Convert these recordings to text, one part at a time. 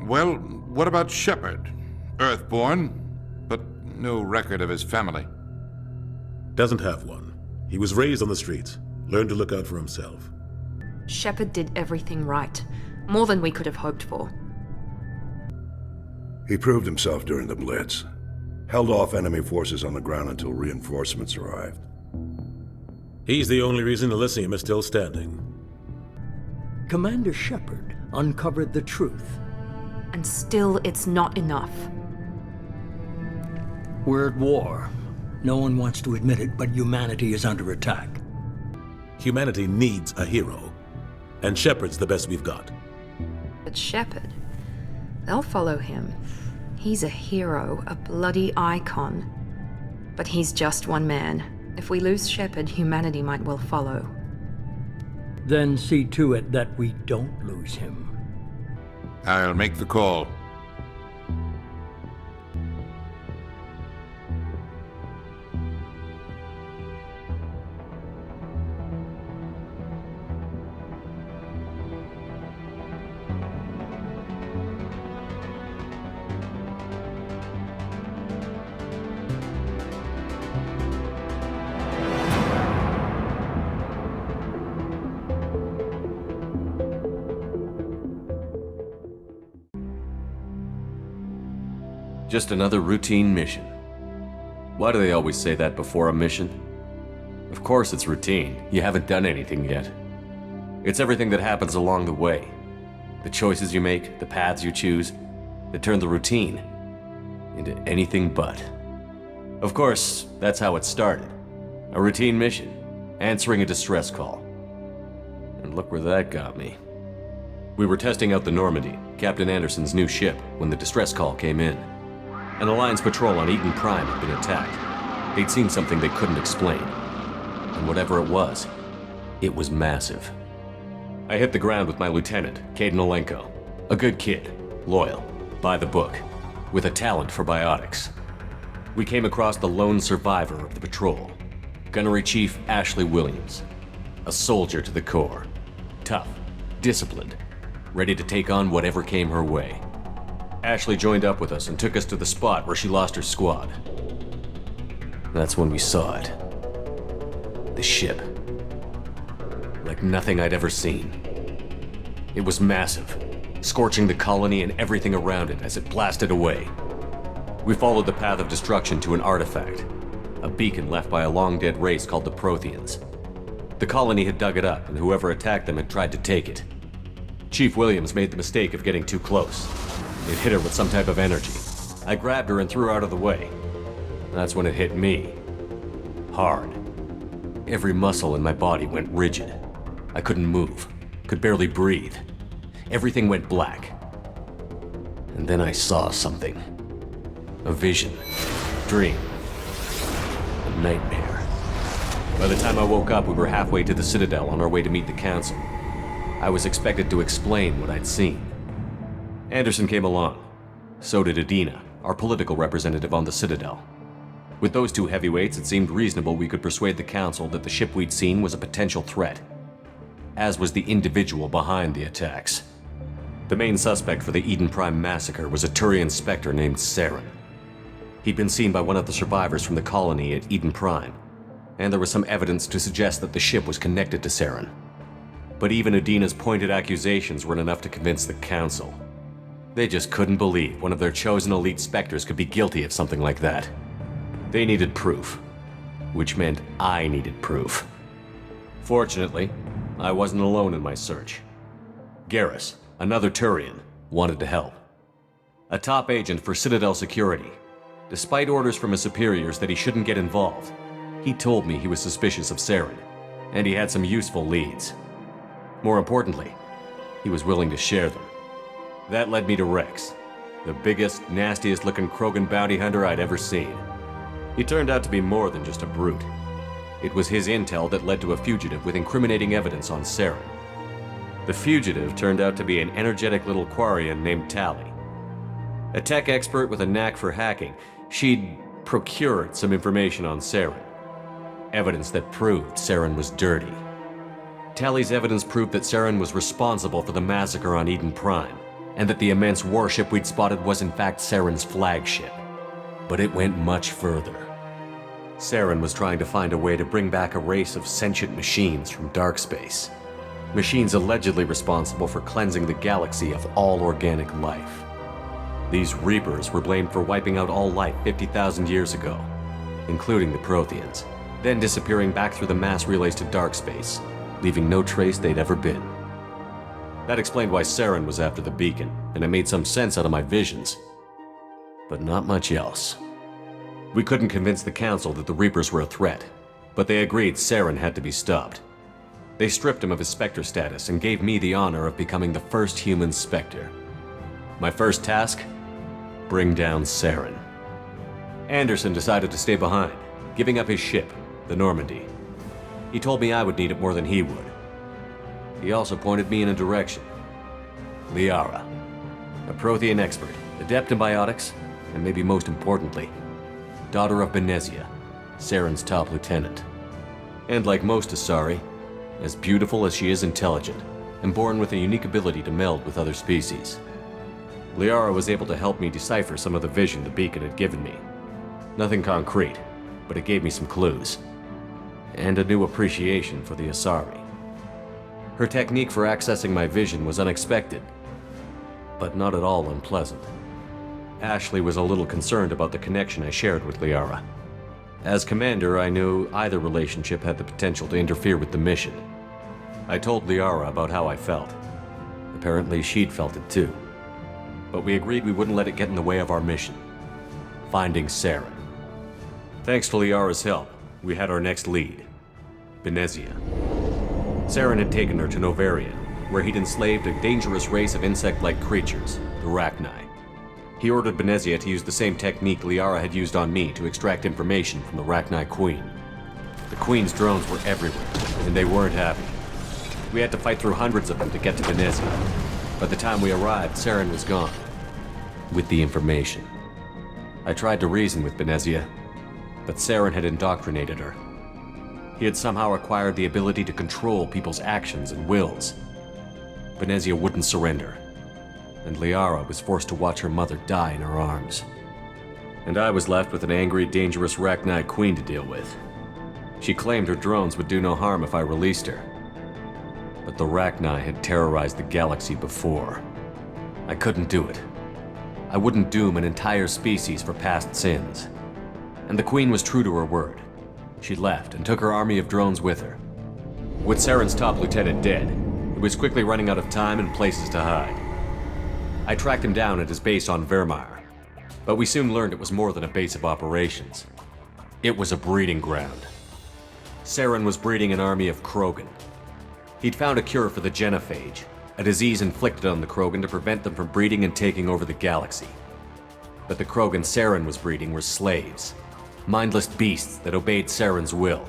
Well, what about Shepard? Earthborn, but no record of his family. Doesn't have one. He was raised on the streets, learned to look out for himself. Shepard did everything right. More than we could have hoped for. He proved himself during the Blitz. Held off enemy forces on the ground until reinforcements arrived. He's the only reason Elysium is still standing. Commander Shepard uncovered the truth. And still, it's not enough. We're at war. No one wants to admit it, but humanity is under attack. Humanity needs a hero. And Shepard's the best we've got. But Shepard, they'll follow him. He's a hero, a bloody icon. But he's just one man. If we lose Shepard, humanity might well follow. Then see to it that we don't lose him. I'll make the call. Just another routine mission. Why do they always say that before a mission? Of course it's routine. You haven't done anything yet. It's everything that happens along the way. The choices you make, the paths you choose, that turn the routine into anything but. Of course, that's how it started. A routine mission, answering a distress call. And look where that got me. We were testing out the Normandy, Captain Anderson's new ship, when the distress call came in. An Alliance patrol on Eden Prime had been attacked. They'd seen something they couldn't explain. And whatever it was massive. I hit the ground with my lieutenant, Caden Olenko. A good kid, loyal, by the book, with a talent for biotics. We came across the lone survivor of the patrol, Gunnery Chief Ashley Williams. A soldier to the core. Tough, disciplined, ready to take on whatever came her way. Ashley joined up with us and took us to the spot where she lost her squad. That's when we saw it. The ship. Like nothing I'd ever seen. It was massive, scorching the colony and everything around it as it blasted away. We followed the path of destruction to an artifact, a beacon left by a long-dead race called the Protheans. The colony had dug it up, and whoever attacked them had tried to take it. Chief Williams made the mistake of getting too close. It hit her with some type of energy. I grabbed her and threw her out of the way. That's when it hit me. Hard. Every muscle in my body went rigid. I couldn't move, could barely breathe. Everything went black. And then I saw something. A vision. Dream. A nightmare. By the time I woke up, we were halfway to the Citadel on our way to meet the Council. I was expected to explain what I'd seen. Anderson came along. So did Adina, our political representative on the Citadel. With those two heavyweights, it seemed reasonable we could persuade the Council that the ship we'd seen was a potential threat, as was the individual behind the attacks. The main suspect for the Eden Prime massacre was a Turian Spectre named Saren. He'd been seen by one of the survivors from the colony at Eden Prime, and there was some evidence to suggest that the ship was connected to Saren. But even Adina's pointed accusations weren't enough to convince the Council. They just couldn't believe one of their chosen elite Spectres could be guilty of something like that. They needed proof, which meant I needed proof. Fortunately, I wasn't alone in my search. Garrus, another Turian, wanted to help. A top agent for Citadel Security. Despite orders from his superiors that he shouldn't get involved, he told me he was suspicious of Saren, and he had some useful leads. More importantly, he was willing to share them. That led me to Rex, the biggest, nastiest-looking Krogan bounty hunter I'd ever seen. He turned out to be more than just a brute. It was his intel that led to a fugitive with incriminating evidence on Saren. The fugitive turned out to be an energetic little Quarian named Tali. A tech expert with a knack for hacking, she'd procured some information on Saren. Evidence that proved Saren was dirty. Tali's evidence proved that Saren was responsible for the massacre on Eden Prime, and that the immense warship we'd spotted was in fact Saren's flagship. But it went much further. Saren was trying to find a way to bring back a race of sentient machines from dark space. Machines allegedly responsible for cleansing the galaxy of all organic life. These Reapers were blamed for wiping out all life 50,000 years ago, including the Protheans, then disappearing back through the mass relays to dark space, leaving no trace they'd ever been. That explained why Saren was after the beacon, and it made some sense out of my visions. But not much else. We couldn't convince the Council that the Reapers were a threat, but they agreed Saren had to be stopped. They stripped him of his Spectre status and gave me the honor of becoming the first human Spectre. My first task? Bring down Saren. Anderson decided to stay behind, giving up his ship, the Normandy. He told me I would need it more than he would. He also pointed me in a direction. Liara, a Prothean expert, adept in biotics, and maybe most importantly, daughter of Benezia, Saren's top lieutenant. And like most Asari, as beautiful as she is intelligent, and born with a unique ability to meld with other species. Liara was able to help me decipher some of the vision the beacon had given me. Nothing concrete, but it gave me some clues. And a new appreciation for the Asari. Her technique for accessing my vision was unexpected, but not at all unpleasant. Ashley was a little concerned about the connection I shared with Liara. As commander, I knew either relationship had the potential to interfere with the mission. I told Liara about how I felt. Apparently, she'd felt it too. But we agreed we wouldn't let it get in the way of our mission. Finding Saren. Thanks to Liara's help, we had our next lead. Benezia. Saren had taken her to Novaria, where he'd enslaved a dangerous race of insect-like creatures, the Rachni. He ordered Benezia to use the same technique Liara had used on me to extract information from the Rachni Queen. The Queen's drones were everywhere, and they weren't happy. We had to fight through hundreds of them to get to Benezia. By the time we arrived, Saren was gone. With the information. I tried to reason with Benezia, but Saren had indoctrinated her. He had somehow acquired the ability to control people's actions and wills. Benezia wouldn't surrender, and Liara was forced to watch her mother die in her arms. And I was left with an angry, dangerous Rachni Queen to deal with. She claimed her drones would do no harm if I released her. But the Rachni had terrorized the galaxy before. I couldn't do it. I wouldn't doom an entire species for past sins. And the Queen was true to her word. She left and took her army of drones with her. With Saren's top lieutenant dead, it was quickly running out of time and places to hide. I tracked him down at his base on Vermeer, but we soon learned it was more than a base of operations. It was a breeding ground. Saren was breeding an army of Krogan. He'd found a cure for the genophage, a disease inflicted on the Krogan to prevent them from breeding and taking over the galaxy. But the Krogan Saren was breeding were slaves, mindless beasts that obeyed Saren's will.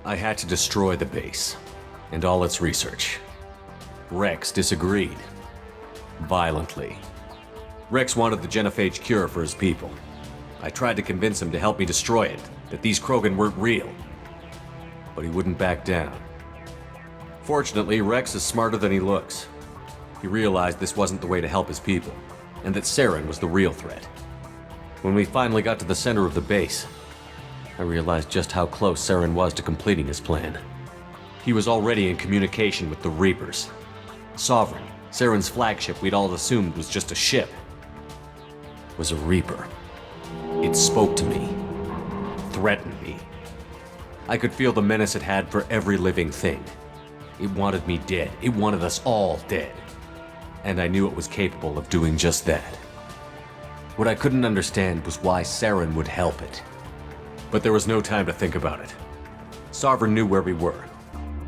I had to destroy the base, and all its research. Rex disagreed. Violently. Rex wanted the genophage cure for his people. I tried to convince him to help me destroy it, that these Krogan weren't real. But he wouldn't back down. Fortunately, Rex is smarter than he looks. He realized this wasn't the way to help his people, and that Saren was the real threat. When we finally got to the center of the base, I realized just how close Saren was to completing his plan. He was already in communication with the Reapers. Sovereign, Saren's flagship we'd all assumed was just a ship, was a Reaper. It spoke to me, threatened me. I could feel the menace it had for every living thing. It wanted me dead. It wanted us all dead. And I knew it was capable of doing just that. What I couldn't understand was why Saren would help it. But there was no time to think about it. Sovereign knew where we were.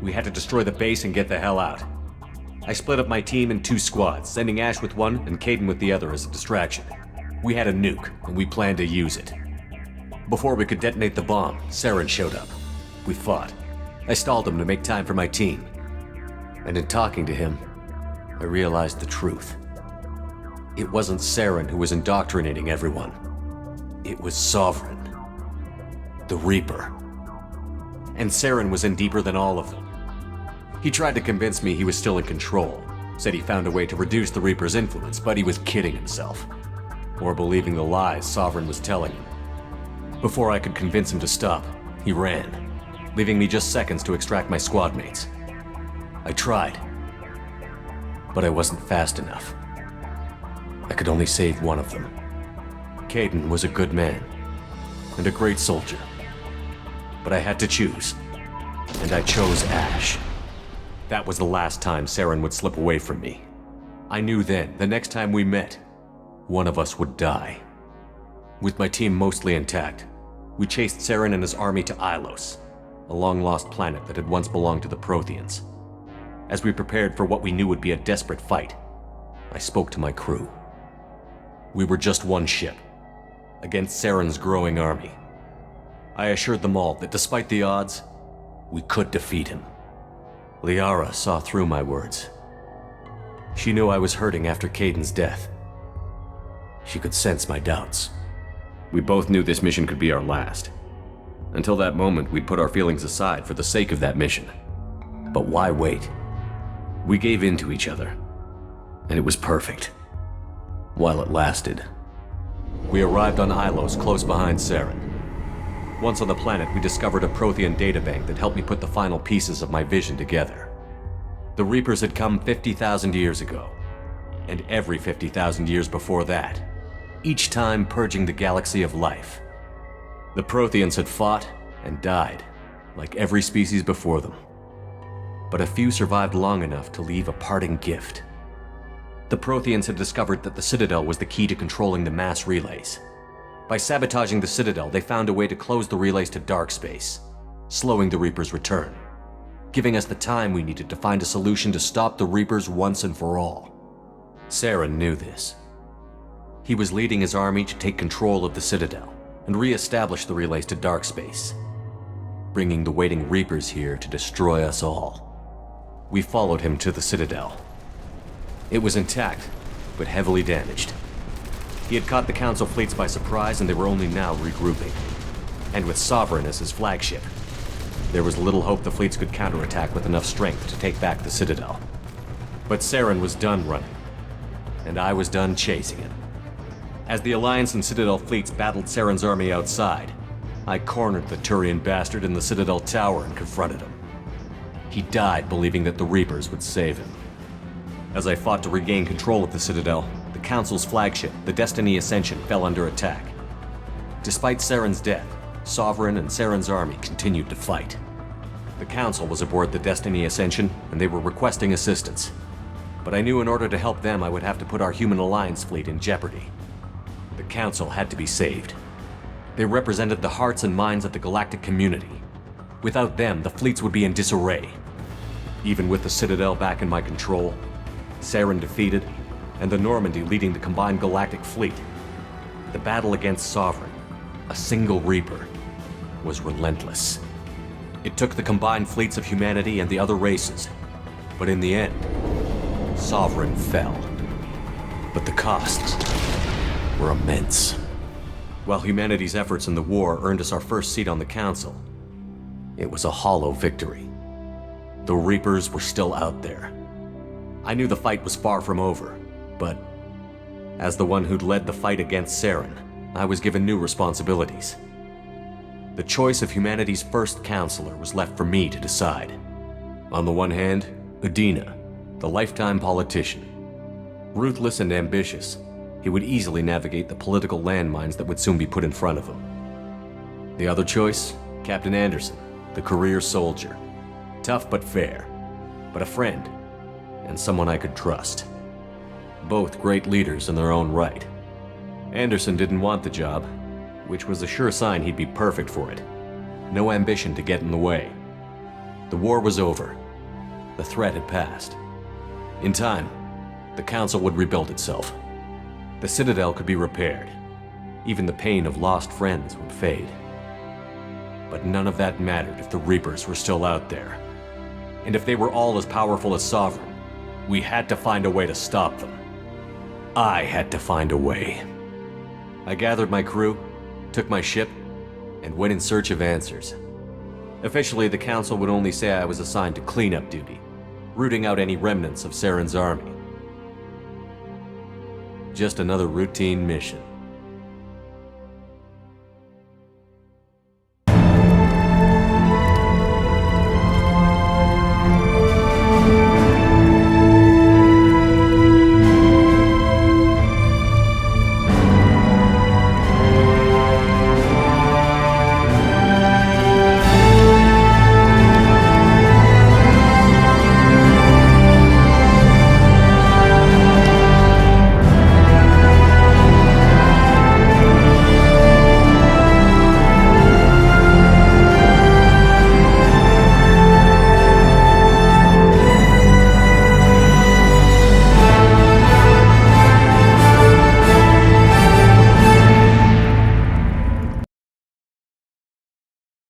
We had to destroy the base and get the hell out. I split up my team in 2 squads, sending Ash with one and Caden with the other as a distraction. We had a nuke, and we planned to use it. Before we could detonate the bomb, Saren showed up. We fought. I stalled him to make time for my team. And in talking to him, I realized the truth. It wasn't Saren who was indoctrinating everyone. It was Sovereign. The Reaper. And Saren was in deeper than all of them. He tried to convince me he was still in control, Said he found a way to reduce the Reaper's influence, but he was kidding himself. Or believing the lies Sovereign was telling him. Before I could convince him to stop, he ran, leaving me just seconds to extract my squad mates. I tried, but I wasn't fast enough. I could only save one of them. Caden was a good man, and a great soldier. But I had to choose, and I chose Ash. That was the last time Saren would slip away from me. I knew then, the next time we met, one of us would die. With my team mostly intact, we chased Saren and his army to Ilos, a long-lost planet that had once belonged to the Protheans. As we prepared for what we knew would be a desperate fight, I spoke to my crew. We were just one ship, against Saren's growing army. I assured them all that despite the odds, we could defeat him. Liara saw through my words. She knew I was hurting after Caden's death. She could sense my doubts. We both knew this mission could be our last. Until that moment, we'd put our feelings aside for the sake of that mission. But why wait? We gave in to each other, and it was perfect. While it lasted. We arrived on Ilos close behind Saren. Once on the planet, we discovered a Prothean databank that helped me put the final pieces of my vision together. The Reapers had come 50,000 years ago, and every 50,000 years before that, each time purging the galaxy of life. The Protheans had fought and died, like every species before them. But a few survived long enough to leave a parting gift. The Protheans had discovered that the Citadel was the key to controlling the mass relays. By sabotaging the Citadel, they found a way to close the relays to dark space, slowing the Reaper's return, giving us the time we needed to find a solution to stop the Reapers once and for all. Saren knew this. He was leading his army to take control of the Citadel and re-establish the relays to dark space, bringing the waiting Reapers here to destroy us all. We followed him to the Citadel. It was intact, but heavily damaged. He had caught the Council fleets by surprise, and they were only now regrouping. And with Sovereign as his flagship, there was little hope the fleets could counterattack with enough strength to take back the Citadel. But Saren was done running, and I was done chasing him. As the Alliance and Citadel fleets battled Saren's army outside, I cornered the Turian bastard in the Citadel tower and confronted him. He died believing that the Reapers would save him. As I fought to regain control of the Citadel, the Council's flagship, the Destiny Ascension, fell under attack. Despite Saren's death, Sovereign and Saren's army continued to fight. The Council was aboard the Destiny Ascension, and they were requesting assistance. But I knew in order to help them, I would have to put our Human Alliance fleet in jeopardy. The Council had to be saved. They represented the hearts and minds of the galactic community. Without them, the fleets would be in disarray. Even with the Citadel back in my control, Saren defeated, and the Normandy leading the combined galactic fleet, the battle against Sovereign, a single Reaper, was relentless. It took the combined fleets of humanity and the other races, but in the end, Sovereign fell. But the costs were immense. While humanity's efforts in the war earned us our first seat on the Council, it was a hollow victory. The Reapers were still out there. I knew the fight was far from over, but as the one who'd led the fight against Saren, I was given new responsibilities. The choice of humanity's first counselor was left for me to decide. On the one hand, Udina, the lifetime politician. Ruthless and ambitious, he would easily navigate the political landmines that would soon be put in front of him. The other choice, Captain Anderson, the career soldier. Tough but fair, but a friend, and someone I could trust. Both great leaders in their own right. Anderson didn't want the job, which was a sure sign he'd be perfect for it. No ambition to get in the way. The war was over. The threat had passed. In time, the Council would rebuild itself. The Citadel could be repaired. Even the pain of lost friends would fade. But none of that mattered if the Reapers were still out there. And if they were all as powerful as Sovereign, we had to find a way to stop them. I had to find a way. I gathered my crew, took my ship, and went in search of answers. Officially, the Council would only say I was assigned to cleanup duty, rooting out any remnants of Saren's army. Just another routine mission.